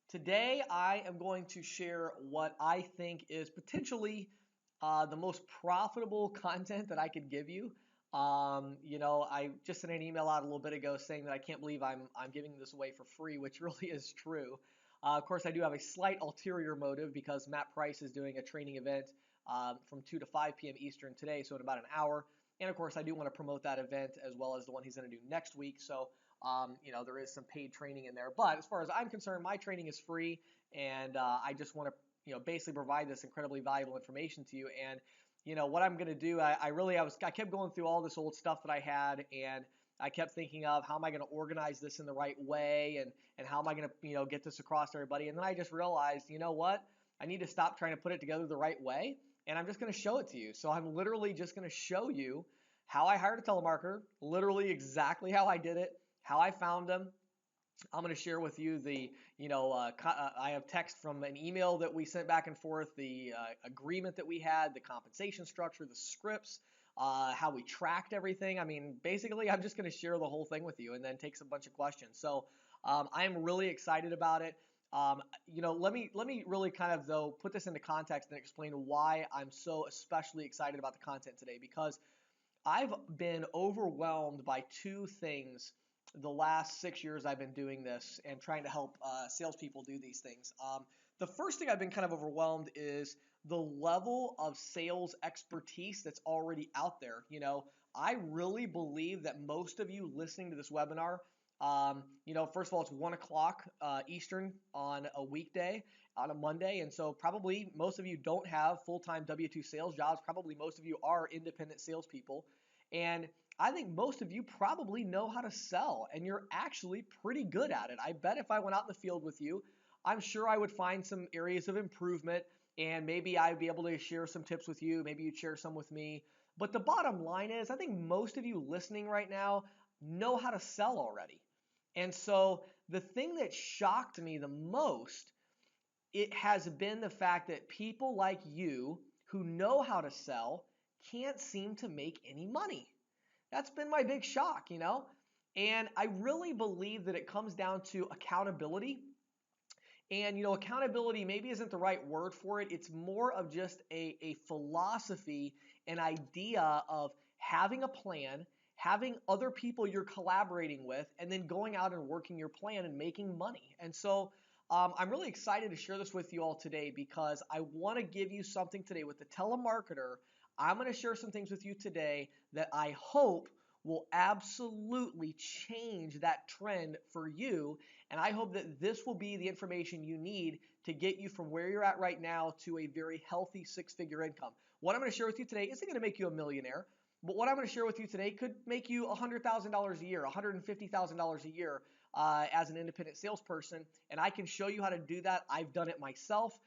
Today, I am going to share what I think is potentially the most profitable content that I could give you. I just sent an email out a little bit ago saying that I can't believe I'm giving this away for free, which really is true. Of course, I do have a slight ulterior motive because Matt Price is doing a training event from 2 to 5 p.m. Eastern today, so in about an hour. And of course, I do want to promote that event as well as the one he's going to do next week. So there is some paid training in there. But as far as I'm concerned, my training is free, and I just want to, basically provide this incredibly valuable information to you. And what I'm going to do, I kept going through all this old stuff that I had, and I kept thinking of how am I going to organize this in the right way, and how am I going to, get this across to everybody. And then I just realized, you know what? I need to stop trying to put it together the right way, and I'm just going to show it to you. So I'm literally just going to show you how I hired a telemarketer, literally exactly how I did it, how I found them. I'm going to share with you I have text from an email that we sent back and forth, the agreement that we had, the compensation structure, the scripts, how we tracked everything. I mean, basically, I'm just going to share the whole thing with you and then take a bunch of questions. So I'm really excited about it. Let me really kind of though put this into context and explain why I'm so especially excited about the content today, because I've been overwhelmed by two things the last 6 years I've been doing this and trying to help salespeople do these things. The first thing I've been kind of overwhelmed is the level of sales expertise that's already out there. I really believe that most of you listening to this webinar, first of all, it's 1 o'clock Eastern on a weekday, on a Monday. And so probably most of you don't have full-time W-2 sales jobs. Probably most of you are independent salespeople. And I think most of you probably know how to sell, and you're actually pretty good at it. I bet if I went out in the field with you, I'm sure I would find some areas of improvement, and maybe I'd be able to share some tips with you. Maybe you'd share some with me. But the bottom line is, I think most of you listening right now know how to sell already. And so the thing that shocked me the most, it has been the fact that people like you who know how to sell can't seem to make any money. That's been my big shock. And I really believe that it comes down to accountability. And, accountability maybe isn't the right word for it. It's more of just a philosophy, an idea of having a plan, having other people you're collaborating with, and then going out and working your plan and making money. And so I'm really excited to share this with you all today because I want to give you something today with the telemarketer. I'm going to share some things with you today that I hope will absolutely change that trend for you. And I hope that this will be the information you need to get you from where you're at right now to a very healthy six-figure income. What I'm going to share with you today isn't going to make you a millionaire, but what I'm going to share with you today could make you $100,000 a year, $150,000 a year as an independent salesperson. And I can show you how to do that. I've done it myself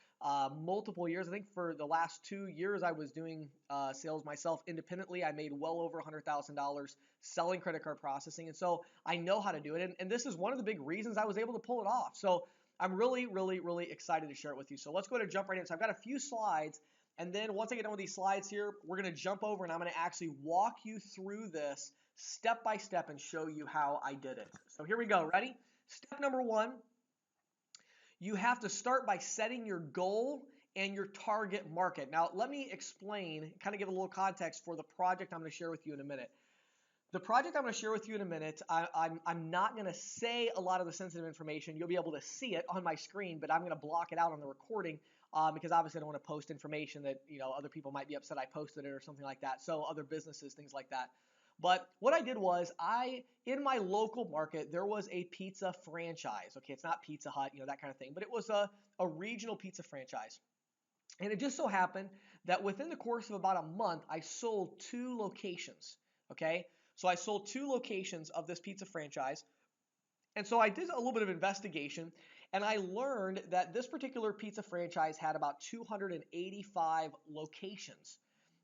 multiple years. I think for the last 2 years I was doing sales myself independently. I made well over $100,000 selling credit card processing. And so I know how to do it. And this is one of the big reasons I was able to pull it off. So I'm really, really, really excited to share it with you. So let's go ahead and jump right in. So I've got a few slides. And then once I get done with these slides here, we're going to jump over and I'm going to actually walk you through this step by step and show you how I did it. So here we go. Ready? Step number one, you have to start by setting your goal and your target market. Now, let me explain, kind of give a little context for the project I'm going to share with you in a minute. The project I'm going to share with you in a minute, I'm not going to say a lot of the sensitive information. You'll be able to see it on my screen, but I'm going to block it out on the recording because obviously I don't want to post information that other people might be upset I posted it or something like that. So other businesses, things like that. But what I did was in my local market, there was a pizza franchise. Okay, it's not Pizza Hut, that kind of thing, but it was a regional pizza franchise. And it just so happened that within the course of about a month, I sold 2 locations. Okay, so I sold 2 locations of this pizza franchise. And so I did a little bit of investigation, and I learned that this particular pizza franchise had about 285 locations.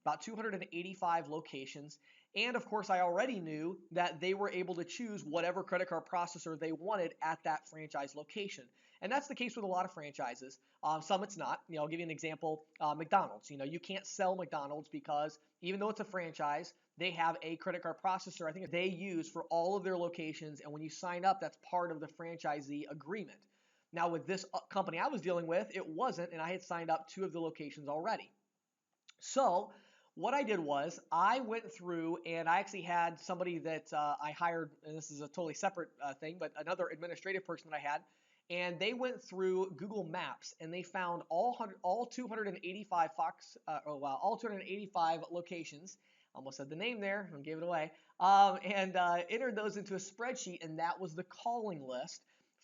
About 285 locations. And of course, I already knew that they were able to choose whatever credit card processor they wanted at that franchise location. And that's the case with a lot of franchises. Some it's not. I'll give you an example. McDonald's. You can't sell McDonald's because even though it's a franchise, they have a credit card processor I think they use for all of their locations. And when you sign up, that's part of the franchisee agreement. Now with this company I was dealing with, it wasn't, and I had signed up 2 of the locations already. So what I did was I went through and I actually had somebody that I hired, and this is a totally separate thing, but another administrative person that I had, and they went through Google Maps and they found all 285 all 285 locations. Almost said the name there and gave it away, and entered those into a spreadsheet, and that was the calling list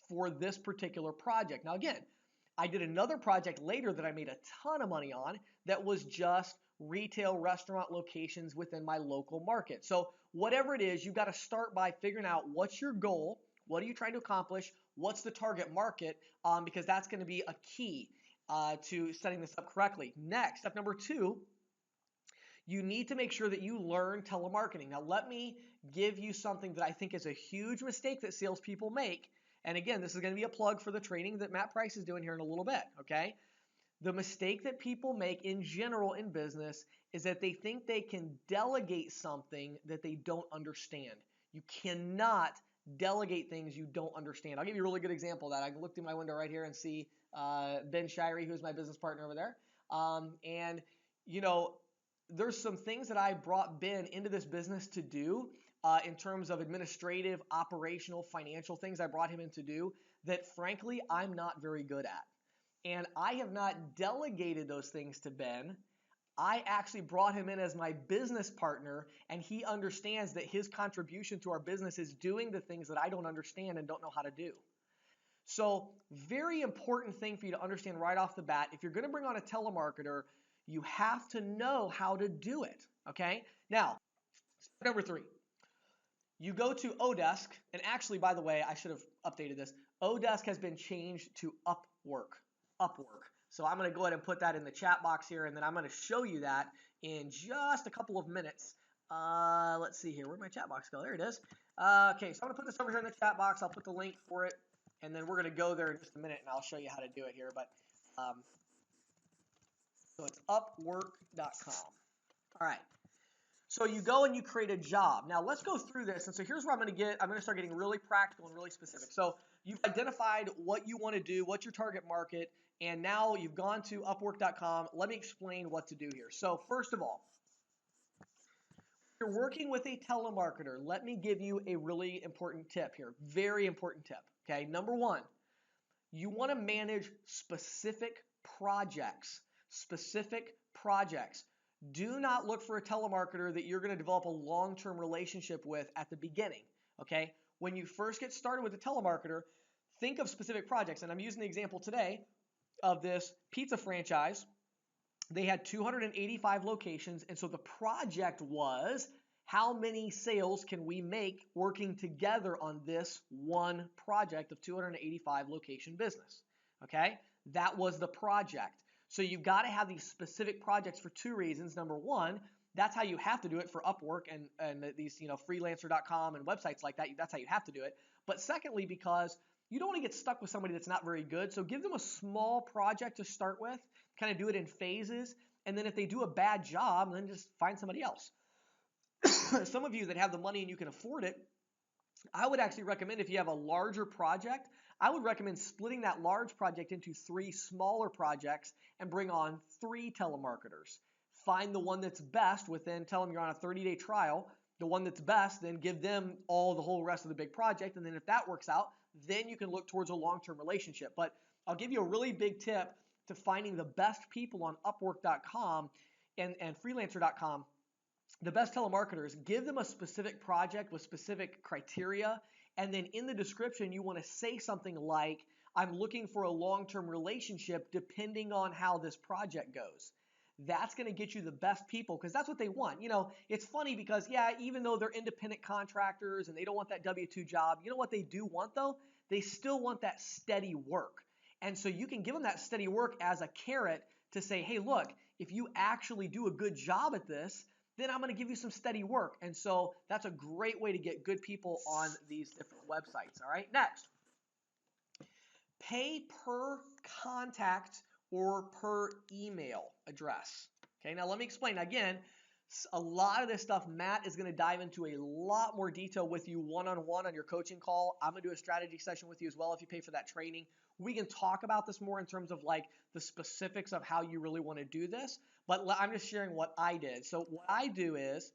for this particular project. Now again, I did another project later that I made a ton of money on that was just retail restaurant locations within my local market. So whatever it is, you've got to start by figuring out what's your goal, what are you trying to accomplish, what's the target market, because that's going to be a key to setting this up correctly. Next, step number 2, you need to make sure that you learn telemarketing. Now let me give you something that I think is a huge mistake that salespeople make. And again, this is going to be a plug for the training that Matt Price is doing here in a little bit, okay? The mistake that people make in general in business is that they think they can delegate something that they don't understand. You cannot delegate things you don't understand. I'll give you a really good example of that. I can look through my window right here and see Ben Shirey, who's my business partner over there. And, you know, there's some things that I brought Ben into this business to do in terms of administrative, operational, financial things I brought him in to do that, frankly, I'm not very good at. And I have not delegated those things to Ben. I actually brought him in as my business partner, and he understands that his contribution to our business is doing the things that I don't understand and don't know how to do. So very important thing for you to understand right off the bat, if you're going to bring on a telemarketer, you have to know how to do it, okay? Now, step number 3. You go to Odesk, and actually, by the way, I should have updated this. Odesk has been changed to Upwork. So I'm going to go ahead and put that in the chat box here, and then I'm going to show you that in just a couple of minutes. Let's see here. Where'd my chat box go? There it is. Okay, so I'm going to put this over here in the chat box. I'll put the link for it, and then we're going to go there in just a minute, and I'll show you how to do it here. But so it's Upwork.com. All right. So you go and you create a job. Now let's go through this. And so here's where I'm going to start getting really practical and really specific. So you've identified what you want to do, what's your target market, and now you've gone to Upwork.com. Let me explain what to do here. So first of all, if you're working with a telemarketer, let me give you a really important tip here. Very important tip. Okay, number 1, you want to manage specific projects. Specific projects. Do not look for a telemarketer that you're going to develop a long-term relationship with at the beginning, okay? When you first get started with a telemarketer, think of specific projects. And I'm using the example today of this pizza franchise. They had 285 locations, and so the project was, how many sales can we make working together on this one project of 285 location business, okay? That was the project. So you've got to have these specific projects for 2 reasons. Number 1, that's how you have to do it for Upwork and these, you know, freelancer.com and websites like that. That's how you have to do it. But secondly, because you don't want to get stuck with somebody that's not very good. So give them a small project to start with, kind of do it in phases. And then if they do a bad job, then just find somebody else. Some of you that have the money and you can afford it, I would actually recommend, if you have a larger project, I would recommend splitting that large project into 3 smaller projects and bring on 3 telemarketers. Find the one that's best within, tell them you're on a 30-day trial. The one that's best, then give them the whole rest of the big project. And then if that works out, then you can look towards a long-term relationship. But I'll give you a really big tip to finding the best people on Upwork.com and freelancer.com. The best telemarketers, give them a specific project with specific criteria, and then in the description you want to say something like, I'm looking for a long-term relationship depending on how this project goes. That's going to get you the best people because that's what they want. You know, it's funny because, yeah, even though they're independent contractors and they don't want that W-2 job, you know what they do want though? They still want that steady work. And so you can give them that steady work as a carrot to say, hey, look, if you actually do a good job at this, then I'm going to give you some steady work. And so that's a great way to get good people on these different websites. All right, next. Pay per contact or per email address. Okay, now let me explain. Again, A lot of this stuff, Matt is going to dive into a lot more detail with you one-on-one on your coaching call. I'm going to do a strategy session with you as well if you pay for that training. We can talk about this more in terms of like the specifics of how you really want to do this, but I'm just sharing what I did. So what I do is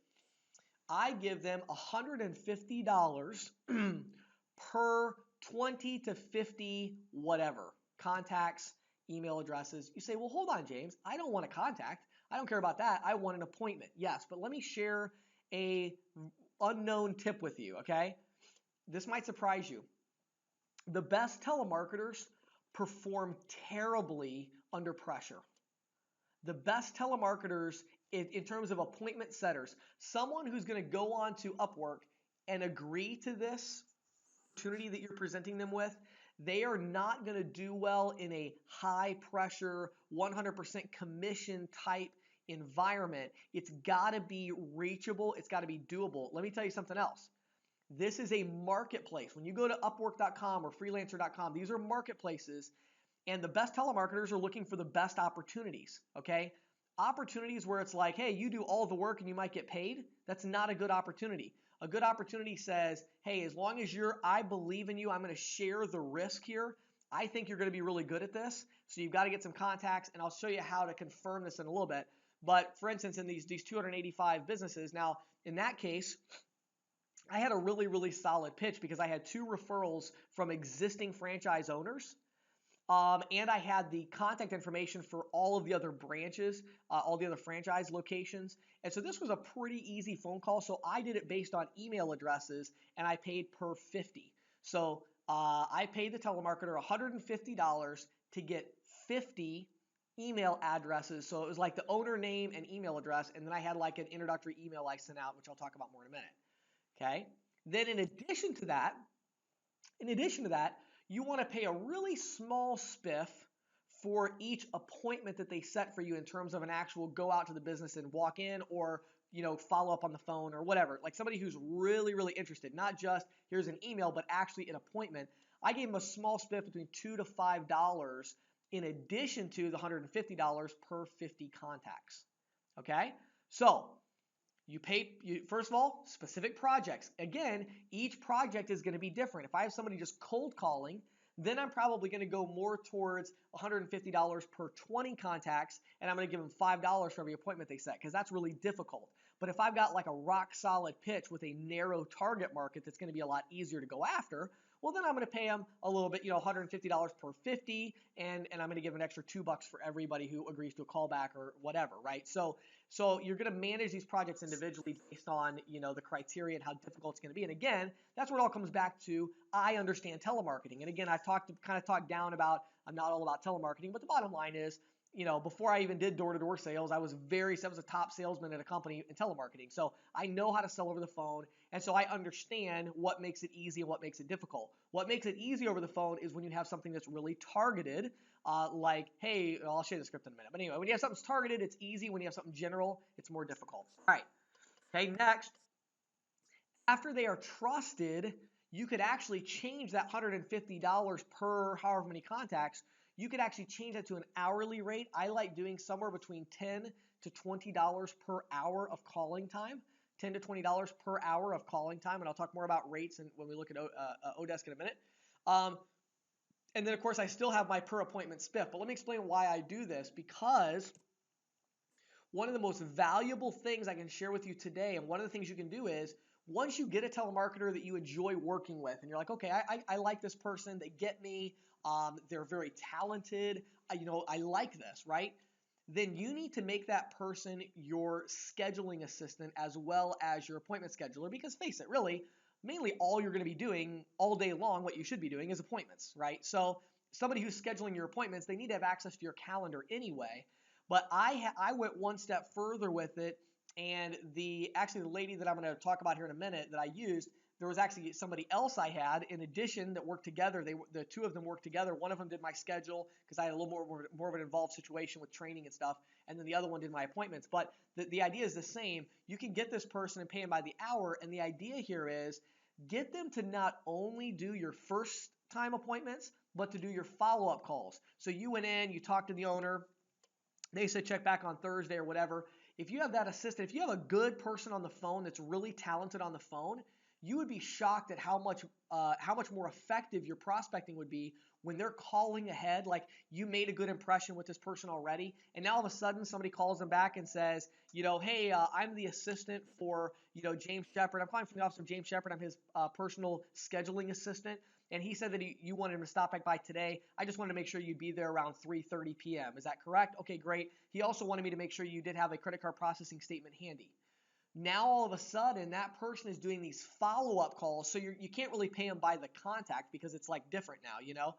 I give them $150 per 20 to 50 whatever contacts, email addresses. You say, well, hold on, James. I don't want a contact. I don't care about that. I want an appointment. Yes, but let me share a unknown tip with you, okay? This might surprise you. The best telemarketers perform terribly under pressure. The best telemarketers in terms of appointment setters, someone who's going to go on to Upwork and agree to this opportunity that you're presenting them with, they are not going to do well in a high pressure, 100% commission type environment. It's got to be reachable. It's got to be doable. Let me tell you something else. This is a marketplace. When you go to Upwork.com or freelancer.com, these are marketplaces, and the best telemarketers are looking for the best opportunities, okay? Opportunities where it's like, hey, you do all the work and you might get paid. That's not a good opportunity. A good opportunity says, hey, as long as I believe in you, I'm going to share the risk here. I think you're going to be really good at this. So you've got to get some contacts, and I'll show you how to confirm this in a little bit. But for instance, in these 285 businesses, now in that case, I had a really, really solid pitch because I had 2 referrals from existing franchise owners. And I had the contact information for all of the other branches, all the other franchise locations. And so this was a pretty easy phone call. So I did it based on email addresses, and I paid per 50. So I paid the telemarketer $150 to get 50 email addresses. So it was like the owner name and email address, and then I had like an introductory email I sent out, which I'll talk about more in a minute. Okay? Then in addition to that, you want to pay a really small spiff for each appointment that they set for you in terms of an actual go out to the business and walk in, or follow up on the phone or whatever. Like somebody who's really, really interested, not just here's an email, but actually an appointment. I gave them a small spiff between $2 to $5 in addition to the $150 per 50 contacts. Okay? So you pay, first of all, specific projects. Again, each project is going to be different. If I have somebody just cold calling, then I'm probably going to go more towards $150 per 20 contacts, and I'm going to give them $5 for every appointment they set, because that's really difficult. But if I've got like a rock solid pitch with a narrow target market that's going to be a lot easier to go after, well, then I'm going to pay them a little bit, $150 per 50, and I'm going to give an extra $2 for everybody who agrees to a callback or whatever, right? So you're going to manage these projects individually based on, the criteria and how difficult it's going to be. And again, that's where it all comes back to, I understand telemarketing. And again, I've talked down about, I'm not all about telemarketing, but the bottom line is, before I even did door-to-door sales, I was a top salesman at a company in telemarketing. So I know how to sell over the phone. And so I understand what makes it easy and what makes it difficult. What makes it easy over the phone is when you have something that's really targeted, like, hey, I'll show you the script in a minute. But anyway, when you have something targeted, it's easy. When you have something general, it's more difficult. All right. Okay, next. After they are trusted, you could actually change that $150 per however many contacts. You could actually change that to an hourly rate. I like doing somewhere between $10 to $20 per hour of calling time. $10 to $20 per hour of calling time, and I'll talk more about rates when we look at Odesk in a minute. And then, of course, I still have my per appointment spiff. But let me explain why I do this, because one of the most valuable things I can share with you today, and one of the things you can do is, once you get a telemarketer that you enjoy working with, and you're like, okay, I like this person, they get me, they're very talented, I like this, right? Then you need to make that person your scheduling assistant as well as your appointment scheduler, because face it, really, mainly all you're going to be doing all day long, what you should be doing is appointments, right? So somebody who's scheduling your appointments, they need to have access to your calendar anyway. But I went one step further with it, and the lady that I'm going to talk about here in a minute that I used, there was actually somebody else I had in addition that worked together. The two of them worked together. One of them did my schedule because I had a little more of an involved situation with training and stuff, and then the other one did my appointments. But the idea is the same. You can get this person and pay them by the hour, and the idea here is get them to not only do your first time appointments, but to do your follow-up calls. So you went in, you talked to the owner, they said check back on Thursday or whatever. if you have that assistant, if you have a good person on the phone that's really talented on the phone, you would be shocked at how much more effective your prospecting would be when they're calling ahead. Like, you made a good impression with this person already, and now all of a sudden somebody calls them back and says, hey, I'm the assistant for, James Shepard. I'm calling from the office of James Shepard. I'm his personal scheduling assistant. And he said that you wanted him to stop back by today. I just wanted to make sure you'd be there around 3:30 p.m. Is that correct? Okay, great. He also wanted me to make sure you did have a credit card processing statement handy. Now all of a sudden that person is doing these follow-up calls, so you can't really pay them by the contact because it's like different now.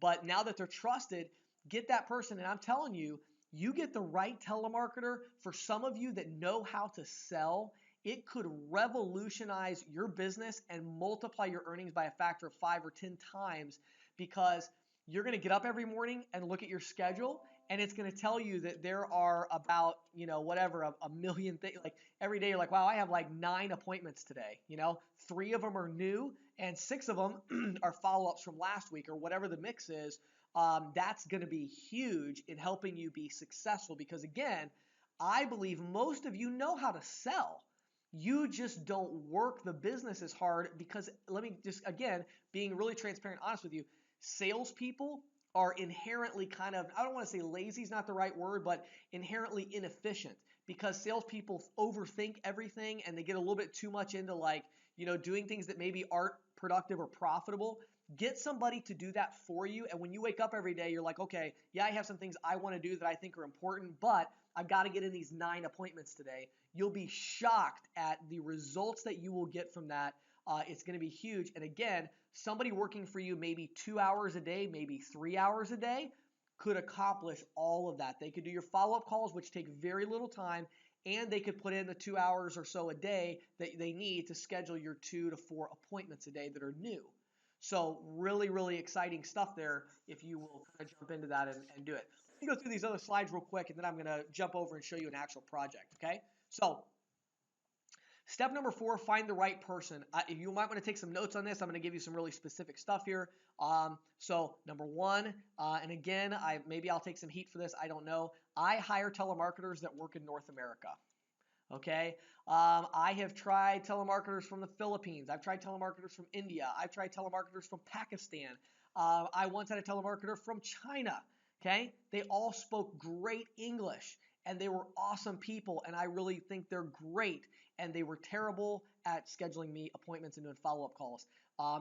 But now that they're trusted, get that person, and I'm telling you, you get the right telemarketer. For some of you that know how to sell, it could revolutionize your business and multiply your earnings by a factor of 5 or 10 times, because you're going to get up every morning and look at your schedule, and it's going to tell you that there are about, a million things. Like, every day you're like, wow, I have like 9 appointments today. 3 of them are new and 6 of them are follow-ups from last week, or whatever the mix is. That's going to be huge in helping you be successful, because again, I believe most of you know how to sell. You just don't work the business as hard, because let me just, again, being really transparent and honest with you, salespeople are inherently kind of, I don't want to say lazy is not the right word, but inherently inefficient, because salespeople overthink everything and they get a little bit too much into doing things that maybe aren't productive or profitable. Get somebody to do that for you, and when you wake up every day, you're like, okay, yeah, I have some things I want to do that I think are important, but I've got to get in these 9 appointments today. You'll be shocked at the results that you will get from that. It's going to be huge. And again, somebody working for you maybe 2 hours a day, maybe 3 hours a day, could accomplish all of that. They could do your follow-up calls, which take very little time, and they could put in the 2 hours or so a day that they need to schedule your 2 to 4 appointments a day that are new. So really, really exciting stuff there if you will kind of jump into that and do it. Let me go through these other slides real quick, and then I'm going to jump over and show you an actual project, okay? So step number 4, find the right person. You might want to take some notes on this. I'm going to give you some really specific stuff here. So number 1, and again, maybe I'll take some heat for this. I don't know. I hire telemarketers that work in North America. Okay, I have tried telemarketers from the Philippines. I've tried telemarketers from India. I've tried telemarketers from Pakistan. I once had a telemarketer from China. Okay, they all spoke great English, and they were awesome people, and I really think they're great. And they were terrible at scheduling me appointments and doing follow-up calls.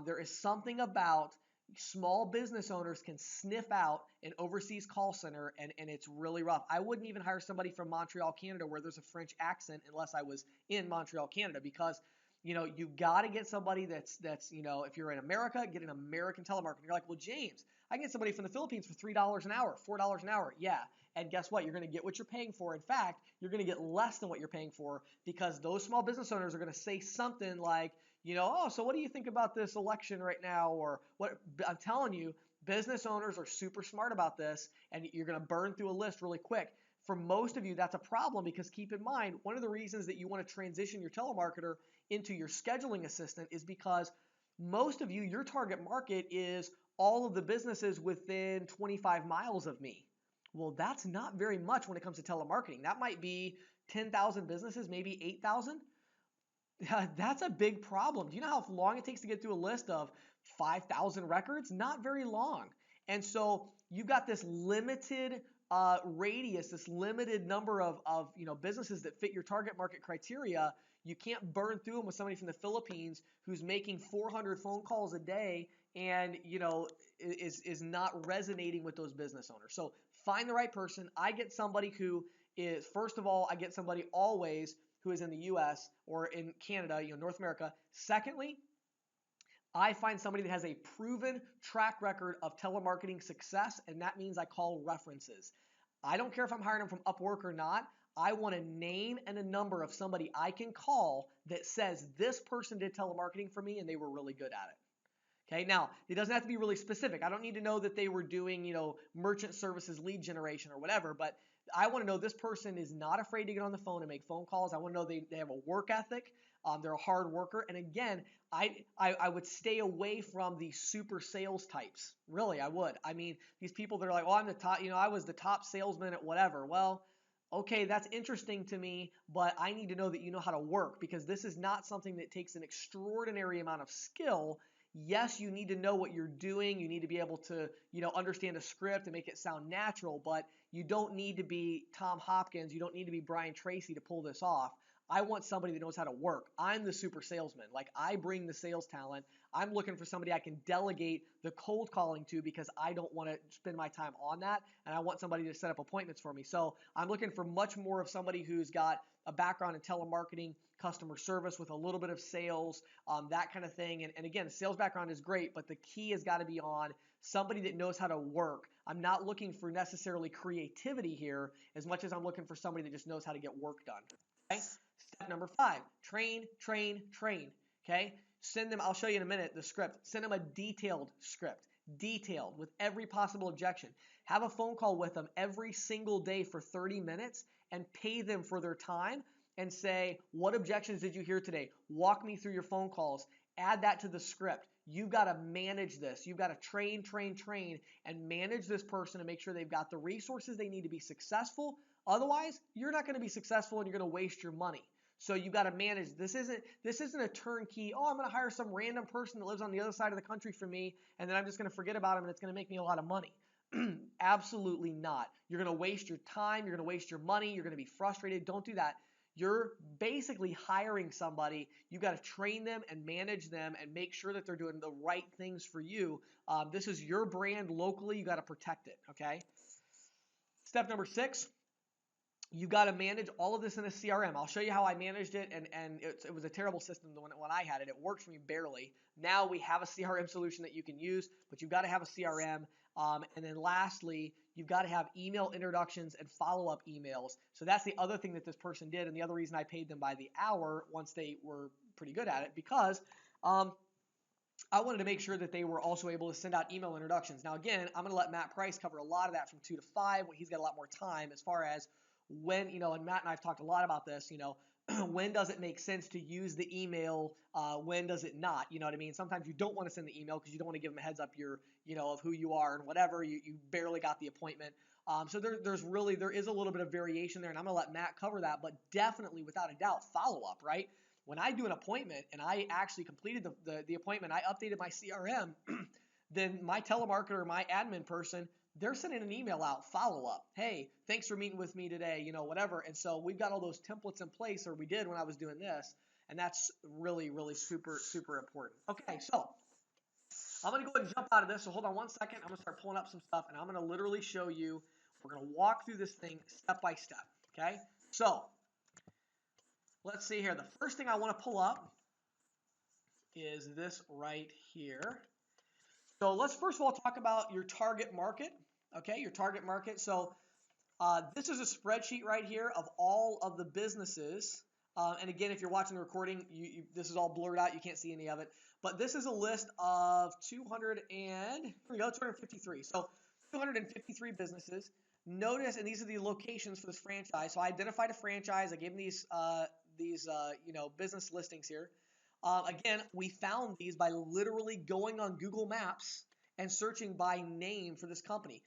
There is something about small business owners can sniff out an overseas call center, and it's really rough. I wouldn't even hire somebody from Montreal, Canada, where there's a French accent, unless I was in Montreal, Canada, because you got to get somebody that's if you're in America, get an American telemarketer. You're like, well, James, I can get somebody from the Philippines for $3 an hour, $4 an hour. Yeah, and guess what? You're going to get what you're paying for. In fact, you're going to get less than what you're paying for, because those small business owners are going to say something like, oh, so what do you think about this election right now? Or what? I'm telling you, business owners are super smart about this, and you're going to burn through a list really quick. For most of you, that's a problem, because keep in mind, one of the reasons that you want to transition your telemarketer into your scheduling assistant is because most of you, your target market is all of the businesses within 25 miles of me. Well, that's not very much when it comes to telemarketing. That might be 10,000 businesses, maybe 8,000. That's a big problem. Do you know how long it takes to get through a list of 5,000 records? Not very long. And so you've got this limited radius, this limited number of businesses that fit your target market criteria. You can't burn through them with somebody from the Philippines who's making 400 phone calls a day and is not resonating with those business owners. So find the right person. I get somebody who is, first of all, I get somebody always who is in the U.S. or in Canada, North America. Secondly, I find somebody that has a proven track record of telemarketing success, and that means I call references. I don't care if I'm hiring them from Upwork or not. I want a name and a number of somebody I can call that says this person did telemarketing for me and they were really good at it. Okay, now it doesn't have to be really specific. I don't need to know that they were doing, merchant services lead generation or whatever, but I want to know this person is not afraid to get on the phone and make phone calls. I want to know they have a work ethic. They're a hard worker. And again, I would stay away from the super sales types. Really, I would. I mean, these people that are like, I'm the top, I was the top salesman at whatever. Well, okay, that's interesting to me, but I need to know that you know how to work, because this is not something that takes an extraordinary amount of skill. Yes, you need to know what you're doing. You need to be able to, understand a script and make it sound natural, but you don't need to be Tom Hopkins. You don't need to be Brian Tracy to pull this off. I want somebody that knows how to work. I'm the super salesman. Like, I bring the sales talent. I'm looking for somebody I can delegate the cold calling to, because I don't want to spend my time on that, and I want somebody to set up appointments for me. So I'm looking for much more of somebody who's got a background in telemarketing, customer service with a little bit of sales, that kind of thing. And again, sales background is great, but the key has got to be on somebody that knows how to work. I'm not looking for necessarily creativity here as much as I'm looking for somebody that just knows how to get work done. Okay? Step number 5, train, train, train. Okay? Send them, I'll show you in a minute, the script. Send them a detailed script, detailed with every possible objection. Have a phone call with them every single day for 30 minutes and pay them for their time and say, what objections did you hear today? Walk me through your phone calls. Add that to the script. You've got to manage this. You've got to train, train, train, and manage this person and make sure they've got the resources they need to be successful. Otherwise, you're not going to be successful and you're going to waste your money. So you've got to manage. This isn't a turnkey, oh, I'm going to hire some random person that lives on the other side of the country from me, and then I'm just going to forget about him and it's going to make me a lot of money. Absolutely not. You're going to waste your time. You're going to waste your money. You're going to be frustrated. Don't do that. You're basically hiring somebody. You've got to train them and manage them and make sure that they're doing the right things for you. This is your brand locally. You got to protect it, okay? Step number 6. You got to manage all of this in a CRM. I'll show you how I managed it, and it was a terrible system when I had it. It worked for me barely. Now we have a CRM solution that you can use, but you've got to have a CRM. And then lastly, you've got to have email introductions and follow-up emails. So that's the other thing that this person did, and the other reason I paid them by the hour once they were pretty good at it, because I wanted to make sure that they were also able to send out email introductions. Now, again, I'm going to let Matt Price cover a lot of that from 2 to 5. He's got a lot more time as far as when, and Matt and I have talked a lot about this, when does it make sense to use the email? When does it not? You know what I mean? Sometimes you don't want to send the email because you don't want to give them a heads up of who you are and whatever. You barely got the appointment. So there is a little bit of variation there, and I'm going to let Matt cover that, but definitely, without a doubt, follow up, right? When I do an appointment and I actually completed the appointment, I updated my CRM, then my telemarketer, my admin person, they're sending an email out, follow up. Hey, thanks for meeting with me today, whatever. And so we've got all those templates in place, or we did when I was doing this. And that's really, really super, super important. Okay, so I'm going to go ahead and jump out of this. So hold on one second. I'm going to start pulling up some stuff, and I'm going to literally show you. We're going to walk through this thing step by step. Okay, so let's see here. The first thing I want to pull up is this right here. So let's first of all talk about your target market. Okay, your target market. So this is a spreadsheet right here of all of the businesses. And again, if you're watching the recording, this is all blurred out. You can't see any of it. But this is a list of 253. So 253 businesses. Notice, and these are the locations for this franchise. So I identified a franchise. I gave them these business listings here. Again, we found these by literally going on Google Maps and searching by name for this company.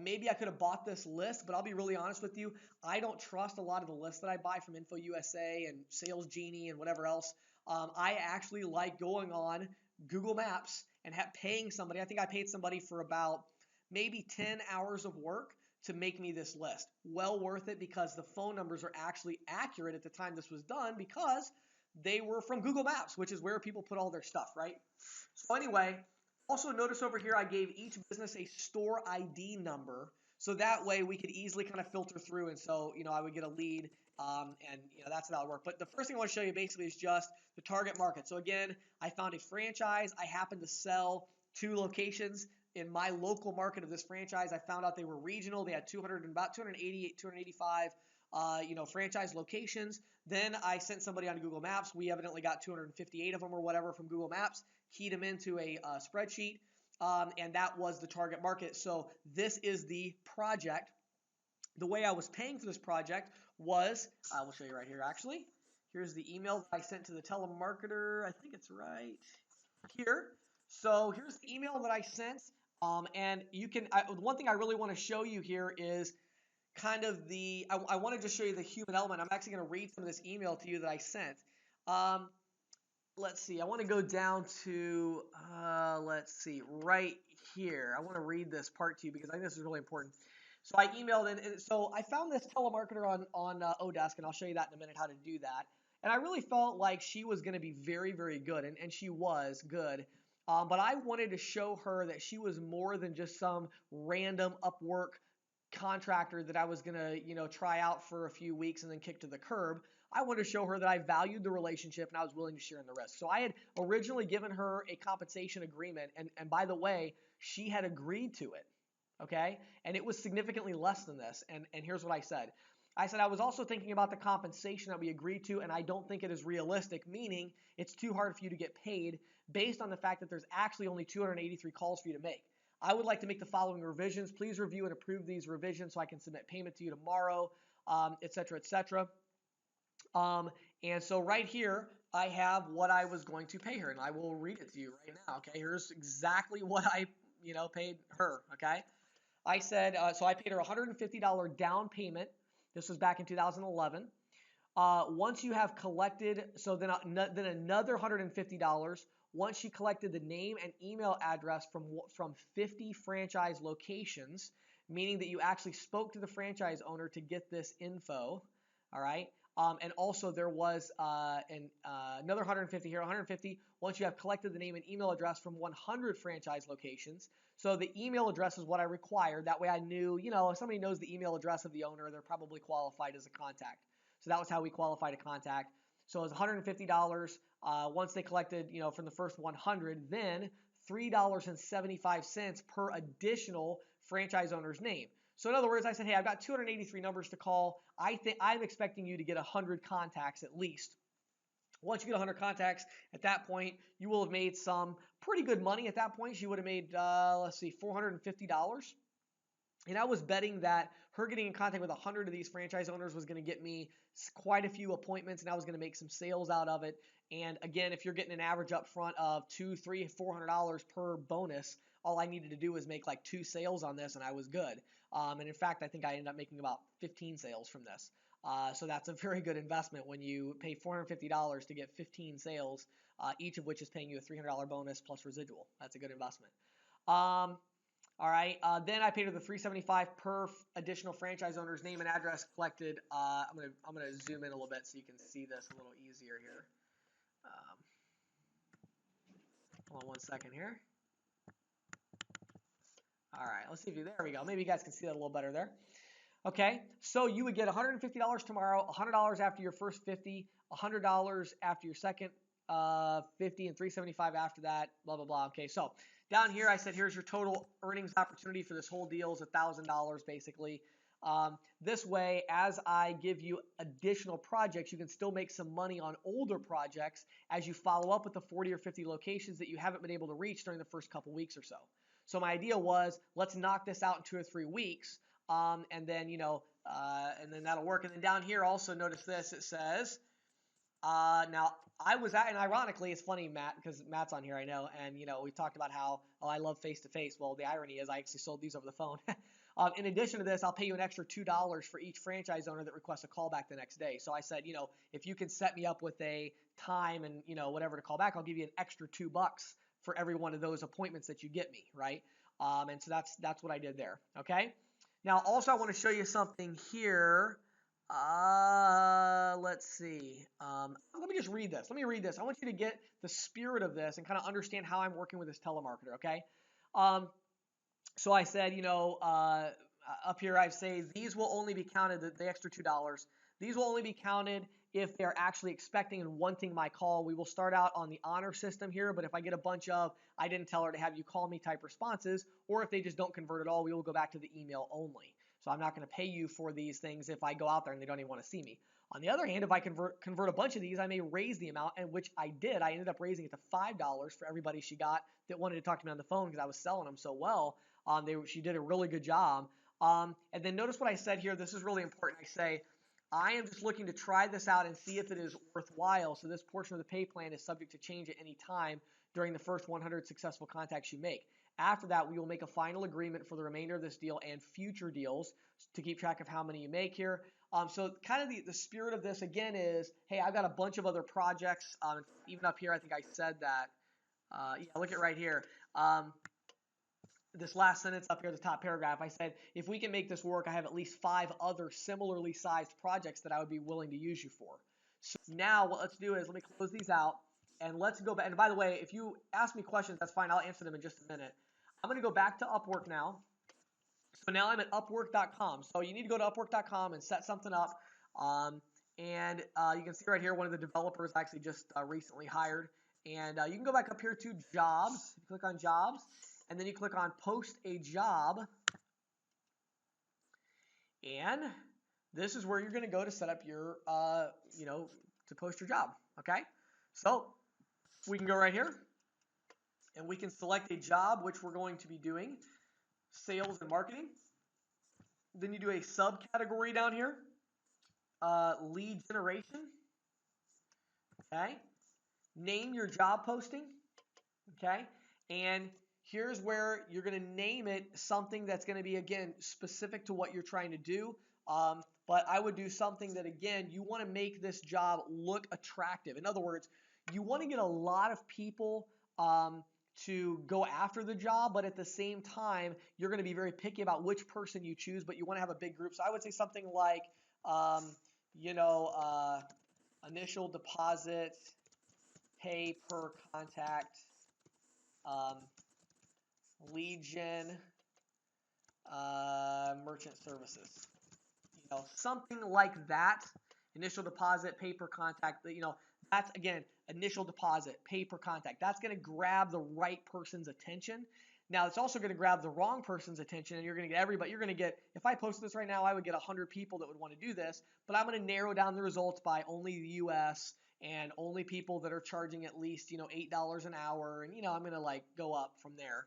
Maybe I could have bought this list, but I'll be really honest with you. I don't trust a lot of the lists that I buy from InfoUSA and Sales Genie and whatever else. I actually like going on Google Maps and paying somebody. I think I paid somebody for about maybe 10 hours of work to make me this list. Well worth it, because the phone numbers are actually accurate at the time this was done, because they were from Google Maps, which is where people put all their stuff, right? So anyway, also notice over here I gave each business a store ID number, so that way we could easily kind of filter through, and so I would get a lead, and that's how it worked. But the first thing I want to show you basically is just the target market. So again, I found a franchise. I happened to sell 2 locations in my local market of this franchise. I found out they were regional. They had about 288, 285 franchise locations. Then I sent somebody on Google Maps. We evidently got 258 of them or whatever from Google Maps, keyed them into a spreadsheet, and that was the target market. So this is the project. The way I was paying for this project was, I will show you right here actually. Here's the email that I sent to the telemarketer. I think it's right here. So here's the email that I sent. And you can, one thing I really want to show you here is kind of I want to just show you the human element. I'm actually going to read some of this email to you that I sent. Um, let's see. I want to go down to, let's see, right here. I want to read this part to you because I think this is really important. So I emailed in, and so I found this telemarketer on Odesk, and I'll show you that in a minute how to do that. And I really felt like she was going to be very, very good, and she was good. But I wanted to show her that she was more than just some random Upwork contractor that I was going to, try out for a few weeks and then kick to the curb. I wanted to show her that I valued the relationship and I was willing to share in the risk. So I had originally given her a compensation agreement, and by the way, she had agreed to it. Okay? And it was significantly less than this. And here's what I said. I said I was also thinking about the compensation that we agreed to, and I don't think it is realistic, meaning it's too hard for you to get paid based on the fact that there's actually only 283 calls for you to make. I would like to make the following revisions. Please review and approve these revisions so I can submit payment to you tomorrow, et cetera, et cetera. And so right here, I have what I was going to pay her, and I will read it to you right now. Okay, here's exactly what I, paid her. Okay, I said so I paid her $150 down payment. This was back in 2011. Once you have collected, so then another $150 once she collected the name and email address from 50 franchise locations, meaning that you actually spoke to the franchise owner to get this info. All right. And also there was another 150 here, 150 once you have collected the name and email address from 100 franchise locations. So the email address is what I required. That way I knew, if somebody knows the email address of the owner, they're probably qualified as a contact. So that was how we qualified a contact. So it was $150 once they collected, from the first 100, then $3.75 per additional franchise owner's name. So in other words, I said, hey, I've got 283 numbers to call. I'm expecting you to get 100 contacts at least. Once you get 100 contacts, at that point, you will have made some pretty good money. At that point, she would have made, $450. And I was betting that her getting in contact with 100 of these franchise owners was going to get me quite a few appointments, and I was going to make some sales out of it. And again, if you're getting an average up front of $200, $300, $400 per bonus, all I needed to do was make like 2 sales on this, and I was good. And in fact, I think I ended up making about 15 sales from this. So that's a very good investment when you pay $450 to get 15 sales, each of which is paying you a $300 bonus plus residual. That's a good investment. All right. Then I paid her the $375 per additional franchise owner's name and address collected. I'm gonna zoom in a little bit so you can see this a little easier here. Hold on one second here. All right. Let's see if there we go. Maybe you guys can see that a little better there. Okay. So you would get $150 tomorrow, $100 after your first 50, $100 after your second 50, and $375 after that. Blah blah blah. Okay. So down here, I said, here's your total earnings opportunity for this whole deal is $1,000 basically. This way, as I give you additional projects, you can still make some money on older projects as you follow up with the 40 or 50 locations that you haven't been able to reach during the first couple weeks or so. So my idea was, let's knock this out in 2 or 3 weeks, and then and then that'll work. And then down here, also notice this. It says. Now I was at, and ironically, it's funny, Matt, because Matt's on here, I know, and we talked about how I love face-to-face. Well, the irony is I actually sold these over the phone. In addition to this, I'll pay you an extra $2 for each franchise owner that requests a call back the next day. So I said, if you can set me up with a time and whatever to call back, I'll give you an extra $2 for every one of those appointments that you get me, right? And so that's what I did there. Okay. Now also I want to show you something here. Let's see. Let me just read this. Let me read this. I want you to get the spirit of this and kind of understand how I'm working with this telemarketer, okay? So I said, up here I say these will only be counted, the extra $2. These will only be counted if they're actually expecting and wanting my call. We will start out on the honor system here, but if I get a bunch of I didn't tell her to have you call me type responses, or if they just don't convert at all, we will go back to the email only. So I'm not going to pay you for these things if I go out there and they don't even want to see me. On the other hand, if I convert a bunch of these, I may raise the amount, and which I did. I ended up raising it to $5 for everybody she got that wanted to talk to me on the phone because I was selling them so well. She did a really good job. And then notice what I said here. This is really important. I say, I am just looking to try this out and see if it is worthwhile. So this portion of the pay plan is subject to change at any time during the first 100 successful contacts you make. After that, we will make a final agreement for the remainder of this deal and future deals to keep track of how many you make here. So kind of the spirit of this again is, hey, I've got a bunch of other projects. Even up here, I think I said that. Yeah, look at right here. This last sentence up here, the top paragraph, I said, if we can make this work, I have at least 5 other similarly sized projects that I would be willing to use you for. So now what let's do is let me close these out and let's go back. And by the way, if you ask me questions, that's fine. I'll answer them in just a minute. I'm going to go back to Upwork now. So now I'm at Upwork.com. So you need to go to Upwork.com and set something up. And you can see right here, one of the developers actually just recently hired. And you can go back up here to Jobs. You click on Jobs, and then you click on Post a Job. And this is where you're going to go to set up your, to post your job. Okay? So we can go right here, and we can select a job, which we're going to be doing sales and marketing. Then you do a subcategory down here, lead generation. Okay, name your job posting. Okay, and here's where you're going to name it something that's going to be, again, specific to what you're trying to do. But I would do something that, again, you want to make this job look attractive. In other words, you want to get a lot of people to go after the job, but at the same time, you're going to be very picky about which person you choose, but you want to have a big group. So I would say something like, initial deposit, pay per contact, lead gen, merchant services. Something like that. Initial deposit, pay per contact. That's, again, initial deposit, pay per contact. That's going to grab the right person's attention. Now, it's also going to grab the wrong person's attention, and you're going to get everybody. You're going to get, if I posted this right now, I would get 100 people that would want to do this, but I'm going to narrow down the results by only the U.S. and only people that are charging at least, $8 an hour, and, I'm going to, go up from there.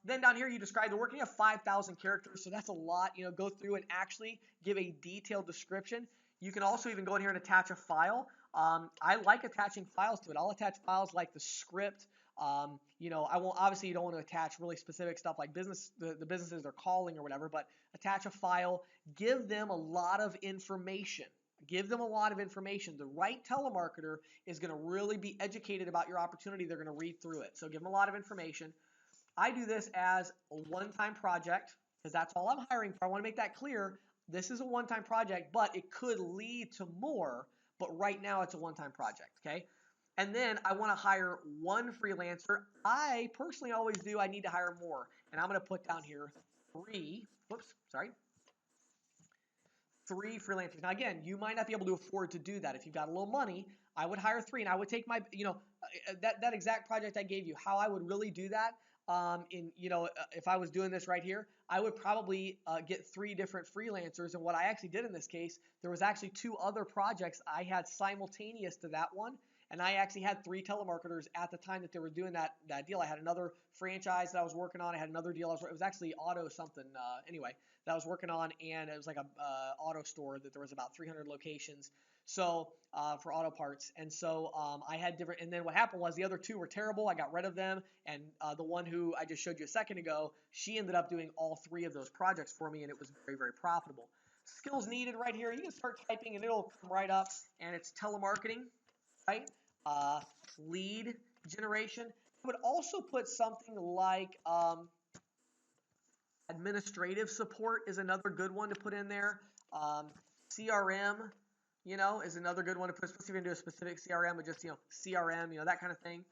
Then down here, you describe the work. You have 5,000 characters, so that's a lot. Go through and actually give a detailed description. You can also even go in here and attach a file. I like attaching files to it. I'll attach files like the script. I won't, obviously you don't want to attach really specific stuff like the businesses they're calling or whatever, but attach a file, give them a lot of information. Give them a lot of information. The right telemarketer is going to really be educated about your opportunity. They're going to read through it. So give them a lot of information. I do this as a one-time project because that's all I'm hiring for. I want to make that clear. This is a one-time project, but it could lead to more. But right now it's a one-time project, okay? And then I want to hire one freelancer. I personally always do. I need to hire more. And I'm going to put down here 3 freelancers. Now, again, you might not be able to afford to do that. If you've got a little money, I would hire 3. And I would take my, that exact project I gave you, how I would really do that. If I was doing this right here, I would probably get 3 different freelancers. And what I actually did in this case, there was actually 2 other projects I had simultaneous to that one. And I actually had 3 telemarketers at the time that they were doing that deal. I had another franchise that I was working on. I had another deal. It was actually auto something that I was working on. And it was like a auto store that there was about 300 locations. So for auto parts. And so I had different, and then what happened was the other 2 were terrible. I got rid of them. And the one who I just showed you a second ago, she ended up doing all 3 of those projects for me, and it was very, very profitable. Skills needed right here. You can start typing and it'll come right up, and it's telemarketing, right? Lead generation. I would also put something like administrative support is another good one to put in there. CRM, is another good one to put, especially if you're going to do a specific CRM, but just, CRM, that kind of thing.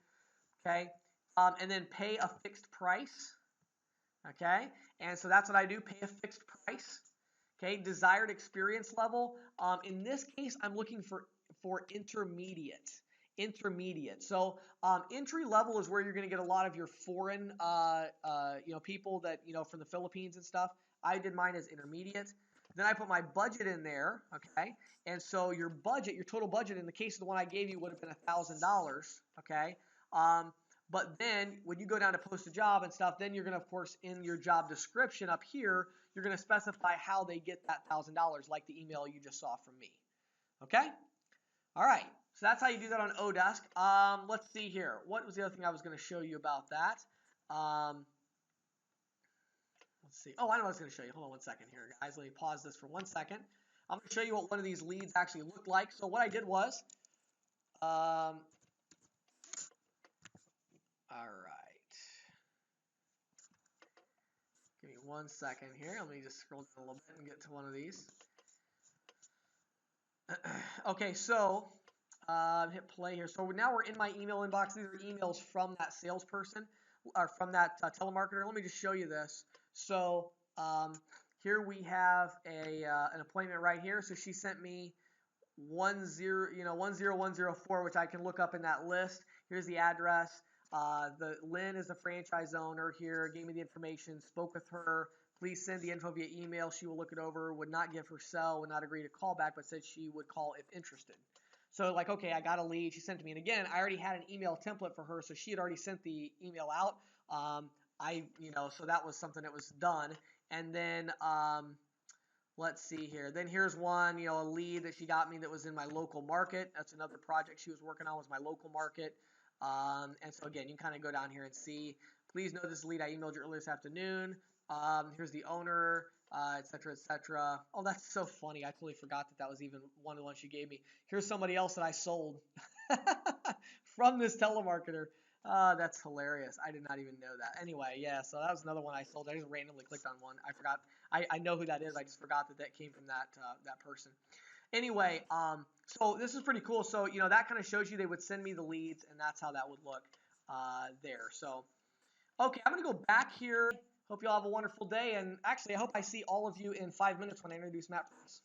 Okay. And then pay a fixed price. Okay. And so that's what I do, pay a fixed price. Okay. Desired experience level. In this case, I'm looking for intermediate. So entry level is where you're going to get a lot of your foreign, people that, from the Philippines and stuff. I did mine as intermediate. Then I put my budget in there, okay? And so your total budget, in the case of the one I gave you, would have been $1,000, okay? But then when you go down to post a job and stuff, then you're going to, of course, in your job description up here, you're going to specify how they get that $1,000, like the email you just saw from me, okay? All right, so that's how you do that on Odesk. Let's see here. What was the other thing I was going to show you about that? Let's see. Oh, I know what I was going to show you. Hold on one second here, guys. Let me pause this for 1 second. I'm going to show you what one of these leads actually looked like. So what I did was, all right. Give me 1 second here. Let me just scroll down a little bit and get to one of these. Okay, so hit play here. So now we're in my email inbox. These are emails from that salesperson or from that telemarketer. Let me just show you this. So here we have an appointment right here. So she sent me 10104, which I can look up in that list. Here's the address. The Lynn is the franchise owner here. Gave me the information. Spoke with her. Please send the info via email. She will look it over. Would not give her cell. Would not agree to call back, but said she would call if interested. So like, okay, I got a lead. She sent it to me, and again, I already had an email template for her, so she had already sent the email out. So that was something that was done, and then. Let's see here. Then here's one, a lead that she got me that was in my local market. That's another project she was working on, was my local market. And so again, you can kind of go down here and see. Please know this lead I emailed you earlier this afternoon. Here's the owner, et cetera, et cetera. Oh, that's so funny. I totally forgot that was even one of the ones she gave me. Here's somebody else that I sold from this telemarketer. That's hilarious. I did not even know that. Anyway, yeah, so that was another one I sold. I just randomly clicked on one. I forgot. I know who that is. I just forgot that came from that person. Anyway, so this is pretty cool. So, that kind of shows you they would send me the leads, and that's how that would look there. So, okay, I'm going to go back here. Hope you all have a wonderful day. And actually, I hope I see all of you in 5 minutes when I introduce Matt Prince.